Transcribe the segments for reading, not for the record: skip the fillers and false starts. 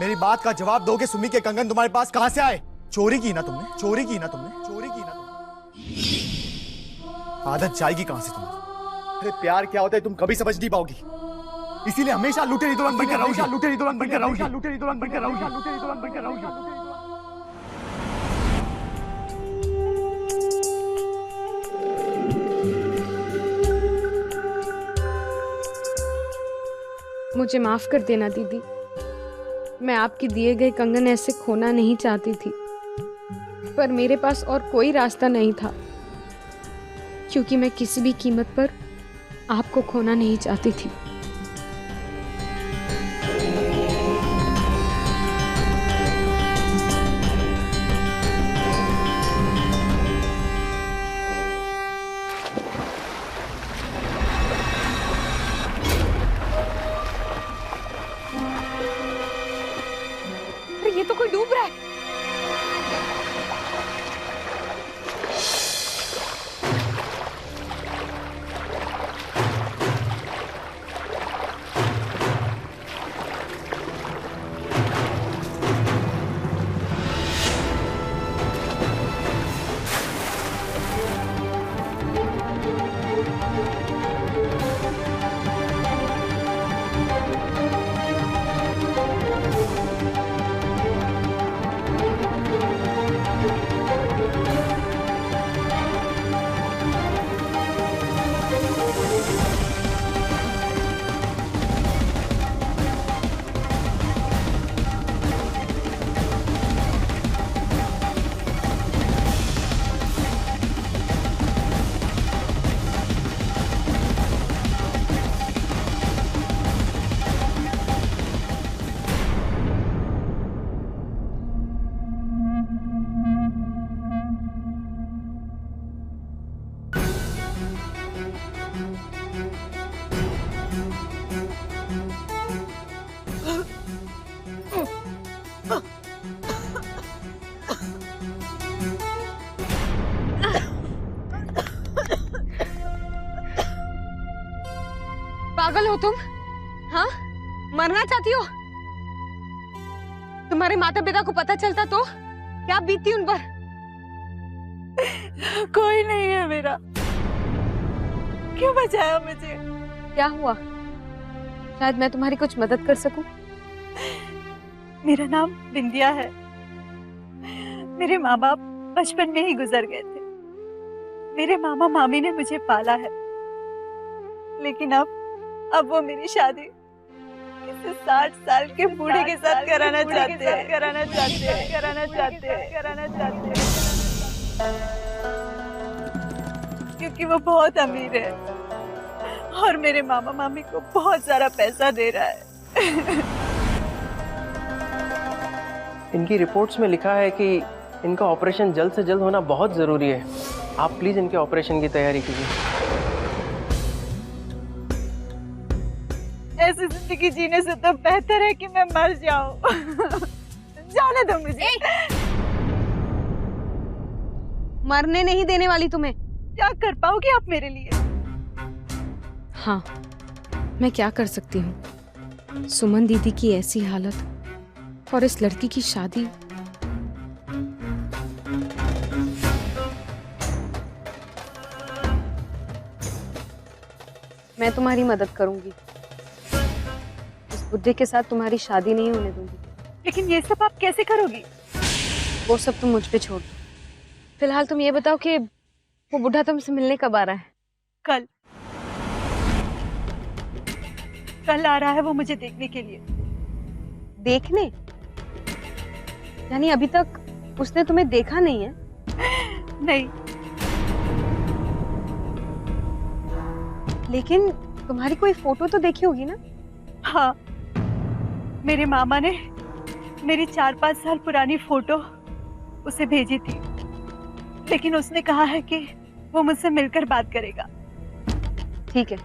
मेरी बात का जवाब दोगे? सुमी के कंगन तुम्हारे पास कहां से आए? चोरी की ना तुमने? चोरी की ना तुमने? चोरी की ना तुमने? आदत जाएगी कहां से तुम्हें? अरे प्यार क्या होता है तुम कभी समझ नहीं पाओगी। इसीलिए हमेशा लुटेरी दुल्हन बनकर रहूंगी, लुटेरी दुल्हन बनकर रहूंगी, लुटेरी दुल्हन बनकर रहूंगी, लुटेरी दुल्हन बनकर रहूंगी। मुझे माफ कर देना दीदी, मैं आपके दिए गए कंगन ऐसे खोना नहीं चाहती थी, पर मेरे पास और कोई रास्ता नहीं था, क्योंकि मैं किसी भी कीमत पर आपको खोना नहीं चाहती थी। ये तो कोई डूब रहा है। पागल हो तुम? हाँ, मरना चाहती हो? तुम्हारे माता पिता को पता चलता तो क्या बीतती उन पर? कोई नहीं है मेरा, क्यों बचाया मुझे? क्या हुआ? शायद मैं तुम्हारी कुछ मदद कर सकूं। मेरा नाम बिंदिया है। मेरे माँ बाप बचपन में ही गुजर गए थे। मेरे मामा मामी ने मुझे पाला है, लेकिन अब वो मेरी शादी किसी 60 साल के बूढ़े के साथ कराना चाहते हैं। क्योंकि वो बहुत अमीर है और मेरे मामा मामी को बहुत सारा पैसा दे रहा है। इनकी रिपोर्ट्स में लिखा है कि इनका ऑपरेशन जल्द से जल्द होना बहुत ज़रूरी है। आप प्लीज़ इनके ऑपरेशन की तैयारी कीजिए। ऐसी जिंदगी जीने से तो बेहतर है कि मैं मर जाऊं। जाने दो मुझे। मरने नहीं देने वाली तुम्हें। क्या कर पाओगे आप मेरे लिए? हाँ, मैं क्या कर सकती हूँ? सुमन दीदी की ऐसी हालत और इस लड़की की शादी। मैं तुम्हारी मदद करूंगी। इस बुड्ढे के साथ तुम्हारी शादी नहीं होने दूंगी। लेकिन ये सब आप कैसे करोगी? वो सब तुम मुझ पे छोड़ दो। फिलहाल तुम ये बताओ कि वो बुढ़ा तुमसे मिलने कब आ रहा है? कल आ रहा है वो मुझे देखने के लिए। देखने? यानी अभी तक उसने तुम्हें देखा नहीं है? नहीं। लेकिन तुम्हारी कोई फोटो तो देखी होगी ना? हाँ, मेरे मामा ने मेरी 4-5 साल पुरानी फोटो उसे भेजी थी, लेकिन उसने कहा है कि वो मुझसे मिलकर बात करेगा। ठीक है,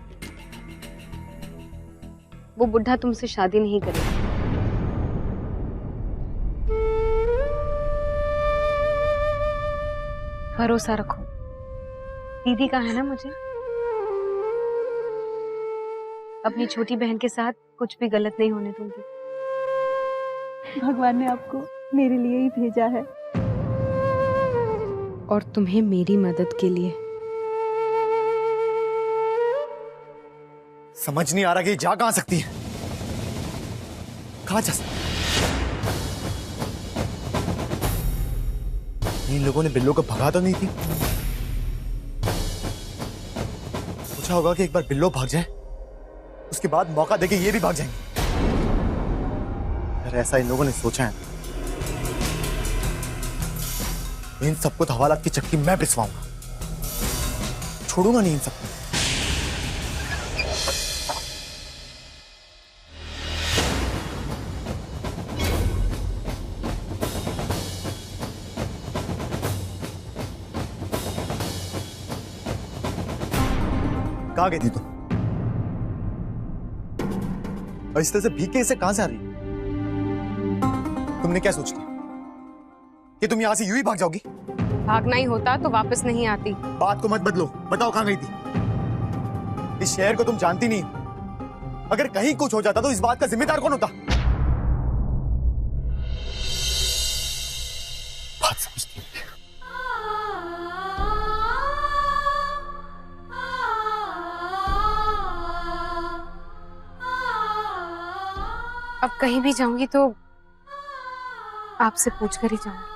वो बुढ़ा तुमसे शादी नहीं करेगा। भरोसा रखो, दीदी का है ना मुझे। अपनी छोटी बहन के साथ कुछ भी गलत नहीं होने दूंगी। भगवान ने आपको मेरे लिए ही भेजा है। और तुम्हें मेरी मदद के लिए। समझ नहीं आ रहा कि ये जा कहां सकती है, कहां जा सकती है? इन लोगों ने बिल्लो को भगा तो नहीं थी? सोचा होगा कि एक बार बिल्लो भाग जाए, उसके बाद मौका देके ये भी भाग जाएंगे। अगर ऐसा इन लोगों ने सोचा है तो इन सबको तो हवालात की चक्की मैं पिसवाऊंगा, छोड़ूंगा नहीं इन सबको। कहां गई थी तुम? और इस तरह से भीग के इसे कहां से आ रही? तुमने क्या सोच लिया कि तुम यहां से यूं ही भाग जाओगी? भागना ही होता तो वापस नहीं आती। बात को मत बदलो, बताओ कहां गई थी? इस शहर को तुम जानती नहीं हो। अगर कहीं कुछ हो जाता तो इस बात का जिम्मेदार कौन होता? बात समझती नहीं। अब कहीं भी जाऊंगी तो आपसे पूछकर ही जाऊंगी।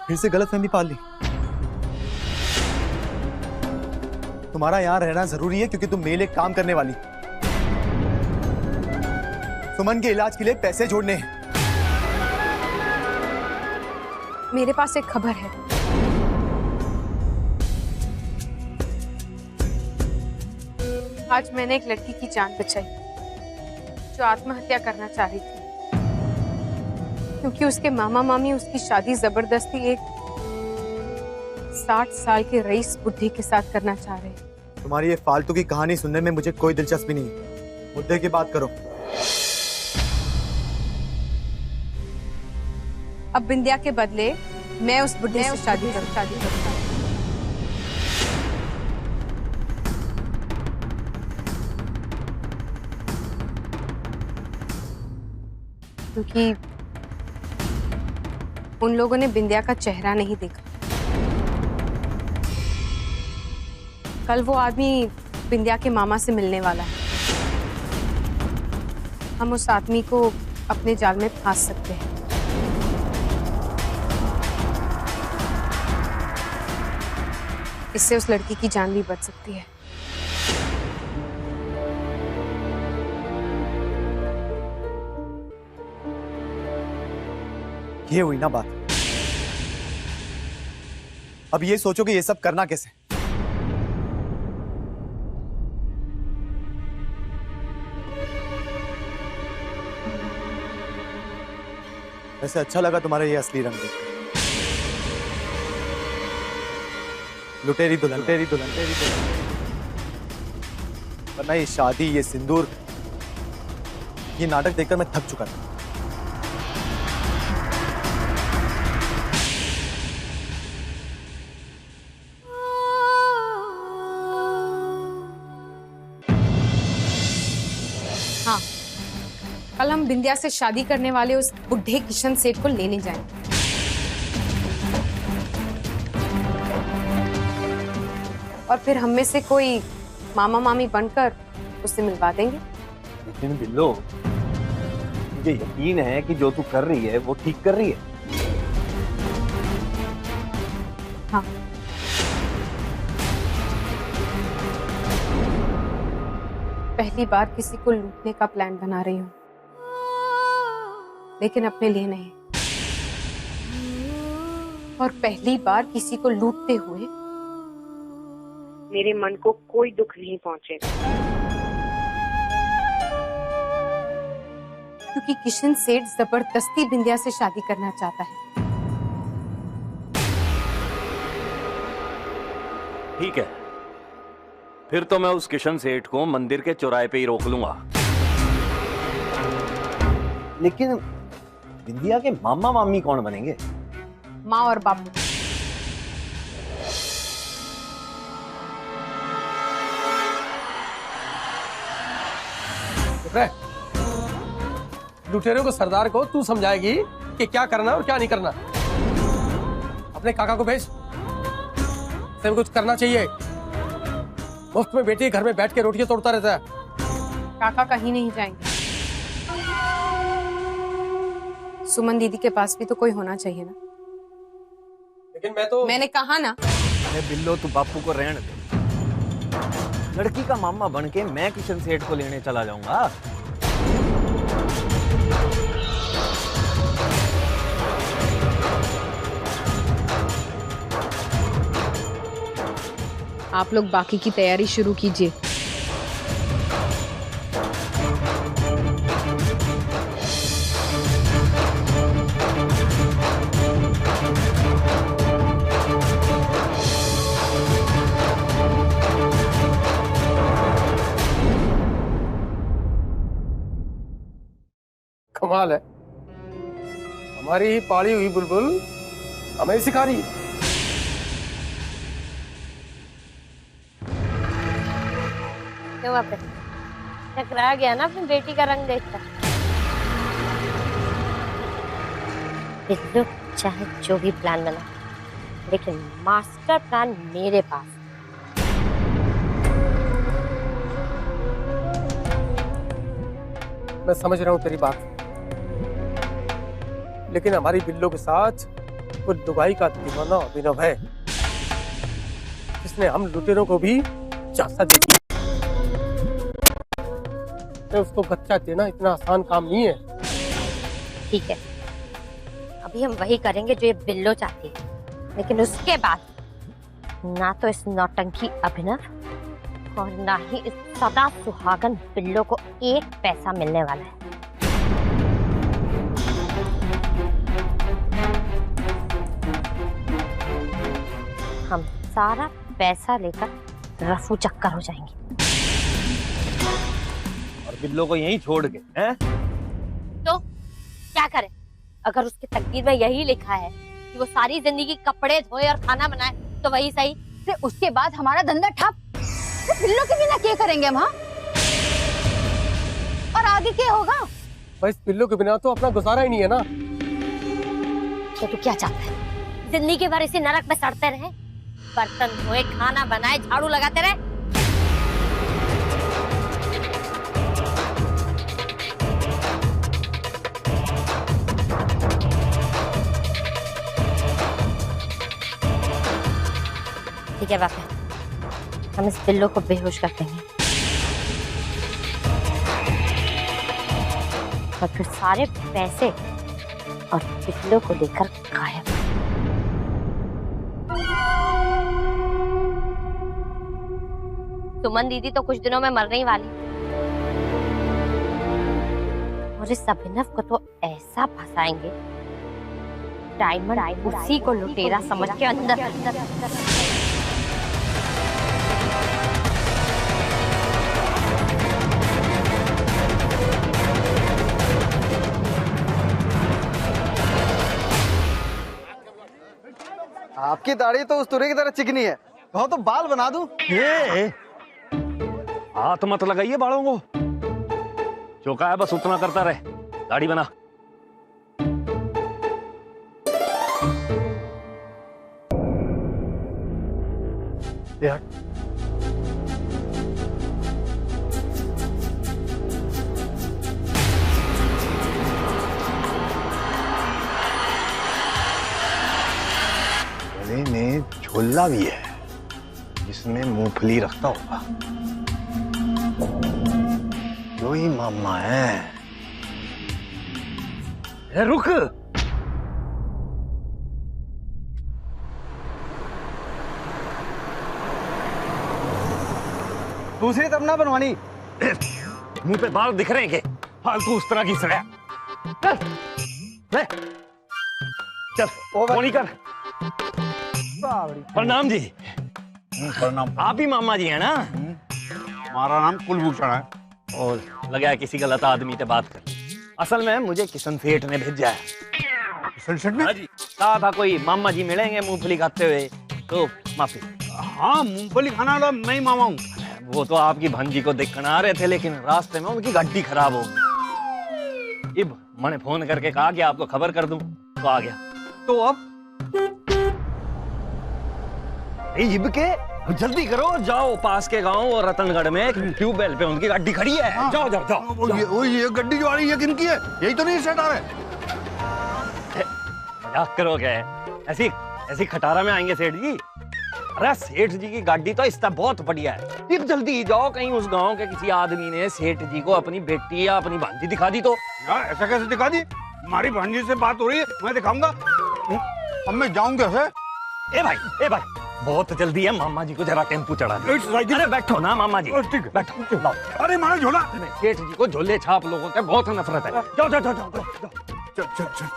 फिर से गलतफहमी पाल ली। तुम्हारा यहां रहना जरूरी है क्योंकि तुम मेरे लिए काम करने वाली। सुमन के इलाज के लिए पैसे जोड़ने हैं। मेरे पास एक खबर है। आज मैंने एक लड़की की जान बचाई जो आत्महत्या करना चाह रही थी, क्योंकि उसके मामा मामी उसकी शादी जबरदस्ती एक 60 साल के रईस बुढ़े के साथ करना चाह रहे हैं। तुम्हारी ये फालतू की कहानी सुनने में मुझे कोई दिलचस्पी नहीं है। मुद्दे की बात करो। अब बिंदिया के बदले मैं उस बुढ़े से शादी करूंगा। क्योंकि उन लोगों ने बिंदिया का चेहरा नहीं देखा। कल वो आदमी बिंदिया के मामा से मिलने वाला है। हम उस आदमी को अपने जाल में फंस सकते हैं। इससे उस लड़की की जान भी बच सकती है। ये हुई ना बात। अब ये सोचो कि ये सब करना कैसे। वैसे अच्छा लगा तुम्हारा ये असली रंग देख। लुटेरी दुल्हन, लुटेरी दुल्हन, लुटेरी दुल्हन। वरना ये शादी, ये सिंदूर, ये नाटक देखकर मैं थक चुका था। हाँ, कल हम बिंदिया से शादी करने वाले उस बुढ़े किशन सेठ को लेने जाएंगे। और फिर हम में से कोई मामा मामी बनकर उससे मिलवा देंगे। लेकिन बिल्लो, मुझे यकीन है कि जो तू कर रही है वो ठीक कर रही है। हाँ, पहली बार किसी को लूटने का प्लान बना रही हूँ, लेकिन अपने लिए नहीं। और पहली बार किसी को लूटते हुए मेरे मन को कोई दुख नहीं पहुंचेगा, क्योंकि किशन सेठ जबरदस्ती बिंदिया से शादी करना चाहता है। ठीक है, फिर तो मैं उस किशन सेठ को मंदिर के चौराहे पे ही रोक लूंगा। लेकिन बिंदिया के मामा मामी कौन बनेंगे? माँ और बापू। चुप रह। लुटेरों को सरदार को तू समझाएगी कि क्या करना और क्या नहीं करना। अपने काका को भेज, सब कुछ करना चाहिए। मुफ्त में बेटी घर में बैठ के रोटियां तोड़ता रहता है। काका कहीं नहीं जाएंगे। सुमन दीदी के पास भी तो कोई होना चाहिए ना। लेकिन मैं तो मैंने कहा ना। अरे बिल्लो तू बापू को रहने दे। लड़की का मामा बन के मैं किशन सेठ को लेने चला जाऊंगा। आप लोग बाकी की तैयारी शुरू कीजिए। कमाल है, हमारी ही पाली हुई बुलबुल हमें सिखा रही है। क्यों बापे, टकरा गया ना अपनी बेटी का रंग देखकर। बिल्लू चाहे जो भी प्लान बना, लेकिन मास्टर प्लान मेरे पास। मैं समझ रहा हूँ तेरी बात, लेकिन हमारी बिल्लो के साथ वो दुबई का दीवाना अभिनव है, जिसने हम लुटेरों को भी झांसा दे दिया। उसको बच्चा देना इतना आसान काम नहीं है। ठीक है, अभी हम वही करेंगे जो ये बिल्लो चाहती है, लेकिन उसके बाद ना तो इस नौटंकी अभिनव और ना ही इस सदा सुहागन बिल्लो को एक पैसा मिलने वाला है। हम सारा पैसा लेकर रफू चक्कर हो जाएंगे। और बिल्लो को यहीं छोड़ के हैं? तो क्या करे? अगर उसकी तकदीर में यही लिखा है कि वो सारी जिंदगी कपड़े धोए और खाना बनाए, तो वही सही। फिर उसके बाद हमारा धंधा ठप। तो बिल्लो के बिना क्या करेंगे हम? हाँ, और आगे क्या होगा? बस बिल्लो के बिना तो अपना गुजारा ही नहीं है ना। तो तू क्या चाहता है? जिंदगी भर इसी नरक में सड़ते रहे, बर्तन धोए, खाना बनाए, झाड़ू लगाते रहे? ठीक है बापा, हम इस बिल्लो को बेहोश कर देंगे और फिर सारे पैसे और बिल्लो को लेकर गायब। सुमन दीदी तो कुछ दिनों में मरने ही वाली, और इस अभिनव को तो ऐसा फंसाएंगे, डायमंड उसी को लुटेरा समझ के अंदर आपकी दाढ़ी तो उस तुरे की तरह चिकनी है, कहो तो बाल बना दूं। हाथ मत लगाइए बालों को, जो कहा है बस उतना करता रहे। दाढ़ी बना। यार गले में झोला भी है जिसमें मूंगफली रखता होगा। जो ही मामा है। रुक, दूसरी तब ना बनवानी। मुंह पे बाल दिख रहे हैं क्या? फालतू उस तरह की सड़या। चल फोन ही कर। प्रणाम जी। प्रणाम। आप ही मामा जी हैं ना? हमारा नाम कुलभूषण है। और लगा है किसी गलत आदमी से बात कर। असल में मुझे किशन सेठ ने भेजा है। किशन सेठ ने? हाँ जी, कहा था कोई मामा जी मिलेंगे मूंगफली खाते हुए, तो माफी। हाँ, मूंगफली खाना वाला मैं ही मामा हूँ। वो तो आपकी भांजी को देखने आ रहे थे, लेकिन रास्ते में उनकी गाड़ी खराब हो गई। इब मैंने फोन करके कहा कि आपको खबर कर दूं, तो आ गया। तो अब इब के जल्दी करो, जाओ पास के गांव और रतनगढ़ में ट्यूबवेल पे उनकी गाड़ी खड़ी है। हाँ। जाओ जाओ जाओ। ये गड्डी जो आ रही है किनकी है? यही तो नहीं सेट आ रहे? मजाक करो क्या? ऐसी ऐसी खटारा में आएंगे सेठ जी? अरे सेठ जी की गाड़ी तो इसका बहुत बढ़िया है। फिर जल्दी जाओ, कहीं उस गांव के किसी आदमी ने सेठ जी को अपनी बेटी या अपनी भांजी दिखा दी तो। ऐसा कैसे दिखा दी? हमारी भांजी से बात हो रही है, मैं दिखाऊंगा। अब मैं जाऊं कैसे? ए भाई बहुत जल्दी है, मामा जी को जरा टेम्पू चढ़ा दो। अरे बैठो ना मामा जी, बैठो। अरे मारा झोला। सेठ जी को झोले छाप लोगों से बहुत नफरत है। जाओ जाओ जाओ जाओ। चल चल चल।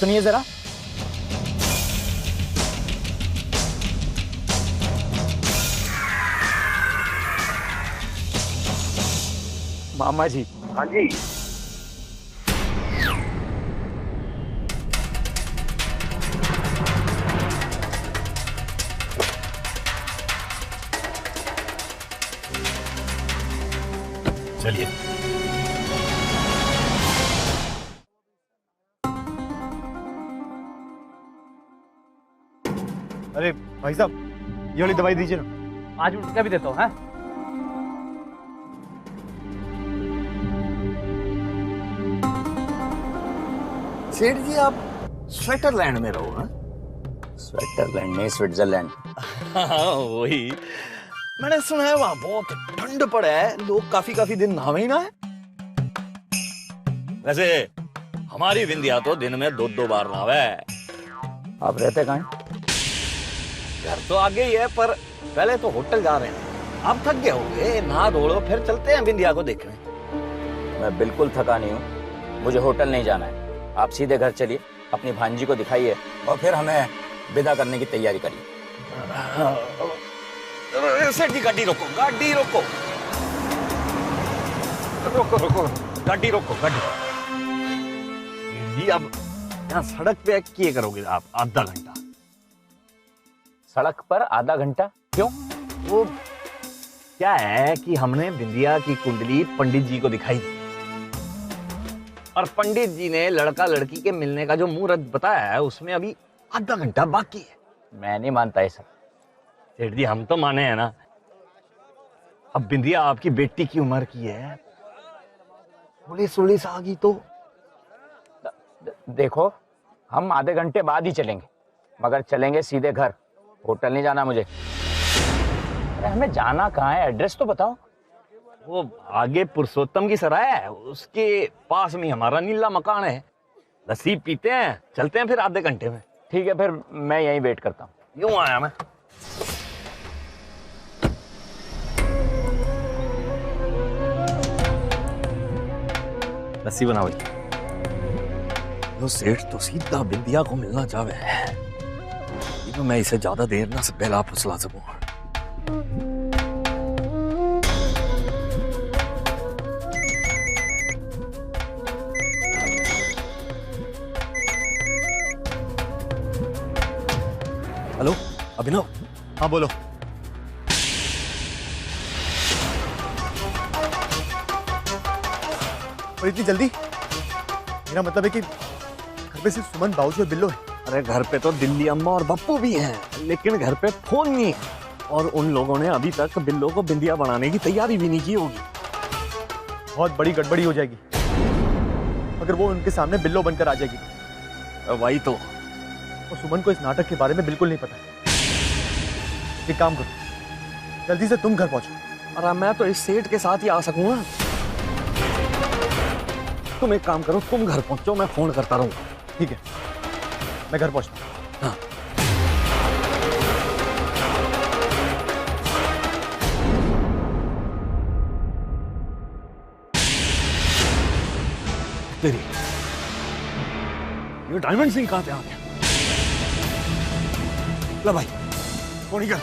सुनिए जरा। मामा जी। हाँ जी। चलिए। अरे भाई साहब, ये वाली दवाई दीजिए ना। आज उठ के भी देता हूँ। सेठ जी आप स्विट्जरलैंड में रहो? हाँ? स्विट्जरलैंड नहीं, स्विट्जरलैंड। हाँ वही, मैंने सुना है वहाँ बहुत ठंड पड़ा है, लोग काफी दिन नहावे ही ना है। वैसे हमारी विंध्या तो दिन में 2 बार नहावे। आप रहते कहाँ हैं? घर तो आगे ही है, पर पहले तो होटल जा रहे हैं। आप थक गए होंगे, नहा धो फिर चलते हैं विंध्या को देखने। मैं बिल्कुल थका नहीं हूँ, मुझे होटल नहीं जाना है। आप सीधे घर चलिए, अपनी भांजी को दिखाइए और फिर हमें विदा करने की तैयारी करिए। सेठ जी गाड़ी रोको, गाड़ी रोको, रोको रोको, गाड़ी रोको, गाड़ी। जी अब यहाँ सड़क पे क्या करोगे आप? आधा घंटा सड़क पर आधा घंटा क्यों? वो क्या है कि हमने बिंदिया की कुंडली पंडित जी को दिखाई दी, और पंडित जी ने लड़का लड़की के मिलने का जो मुहूर्त बताया है उसमें अभी आधा घंटा बाकी है। मैं नहीं मानता ये सब। सेठ जी हम तो माने हैं ना। अब बिंदिया आपकी बेटी की उम्र की है, 19 आ गई तो। देखो हम आधे घंटे बाद ही चलेंगे, मगर चलेंगे सीधे घर, होटल नहीं जाना मुझे। अरे हमें जाना कहाँ है, एड्रेस तो बताओ। वो आगे पुरुषोत्तम की सराय है, उसके पास में हमारा नीला मकान है। लस्सी पीते हैं, चलते हैं फिर आधे घंटे में। ठीक है, फिर मैं यहीं वेट करता हूँ। यूं आया मैं। लस्सी बनाओ। यो सेठ तो सीधा बिंदिया को मिलना चाहे, ये तो मैं इसे ज्यादा देर ना से पहला फुसला सकूं। हेलो अभिनव। हाँ बोलो। और इतनी जल्दी? मेरा मतलब है कि घर पे सिर्फ सुमन, बाबूजी और बिल्लो है। अरे घर पे तो दिल्ली अम्मा और बप्पू भी हैं, लेकिन घर पे फोन नहीं है, और उन लोगों ने अभी तक बिल्लो को बिंदिया बनाने की तैयारी भी नहीं की होगी। बहुत बड़ी गड़बड़ी हो जाएगी अगर वो उनके सामने बिल्लो बनकर आ जाएगी। वही तो। और सुमन को इस नाटक के बारे में बिल्कुल नहीं पता। एक काम करो, जल्दी से तुम घर पहुंचो। अरे मैं तो इस सेठ के साथ ही आ सकूंगा। तुम एक काम करो, तुम घर पहुंचो, मैं फोन करता रहूंगा। ठीक है, मैं घर पहुंचता हूं। हाँ। तेरी ये डायमंड सिंह कहां से आ गया? ला भाई फोन ही कर।